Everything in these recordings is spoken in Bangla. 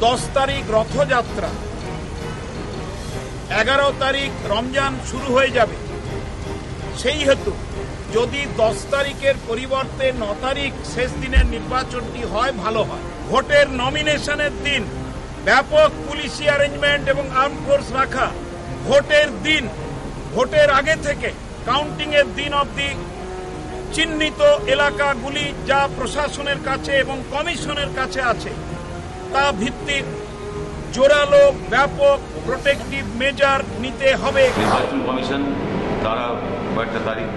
10 তারিখ রথযাত্রা, 11 তারিখ রমজান শুরু হয়ে যাবে। সেই হেতু যদি 10 তারিখের পরিবর্তে 9 তারিখ শেষ দিনের নির্বাচনটি হয় ভালো হয়। ভোটের নমিনেশনের দিন ব্যাপক পুলিশি অ্যারেঞ্জমেন্ট এবং আর্ম ফোর্স রাখা, ভোটের দিন, ভোটের আগে থেকে কাউন্টিং এর দিন অবধি চিহ্নিত এলাকাগুলি যা প্রশাসনের কাছে এবং কমিশনের কাছে আছে তা ভিত্তিক জোরালো ব্যাপক প্রোটেক্টিভ মেজার নিতে হবে। নির্বাচন কমিশন তারা কয়েকটা তারিখ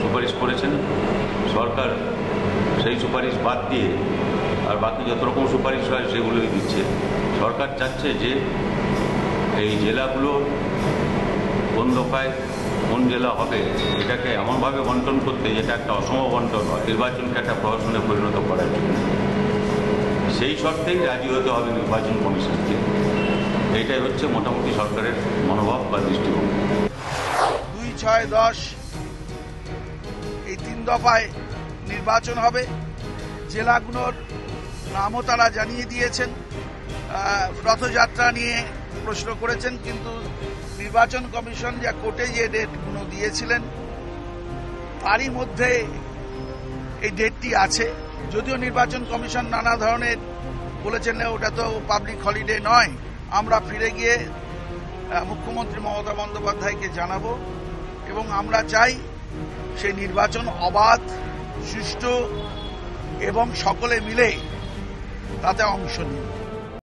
সুপারিশ করেছেন, সরকার সেই সুপারিশ বাদ দিয়ে আর বাকি যত রকম সুপারিশ হয় সেগুলোই দিচ্ছে। সরকার চাচ্ছে যে এই জেলাগুলো কোন দফায় কোন জেলা হবে এটাকে এমনভাবে বন্টন করতে যেটা একটা অসম বন্টন হয়, নির্বাচনকে একটা প্রহসনে পরিণত করার জন্য সেই শর্তেই রাজি হতে হবে নির্বাচন কমিশনকে। এটাই হচ্ছে মোটামুটি সরকারের মনোভাব বা দৃষ্টিভঙ্গি। 2, 6, 10 এই 3 দফায় নির্বাচন হবে। জেলাগুলোর নামও তারা জানিয়ে দিয়েছেন। রথযাত্রা নিয়ে প্রশ্ন করেছেন, কিন্তু নির্বাচন কমিশন যা কোর্টে যে ডেটগুলো দিয়েছিলেন তারই মধ্যে এই ডেটটি আছে। যদিও নির্বাচন কমিশন নানা ধরনের বলেছেন ওটা তো পাবলিক হলিডে নয়, আমরা ফিরে গিয়ে মুখ্যমন্ত্রী মমতা বন্দ্যোপাধ্যায়কে জানাবো এবং আমরা চাই সেই নির্বাচন অবাধ, সুষ্ঠু এবং সকলে মিলে তাতে অংশ নিন।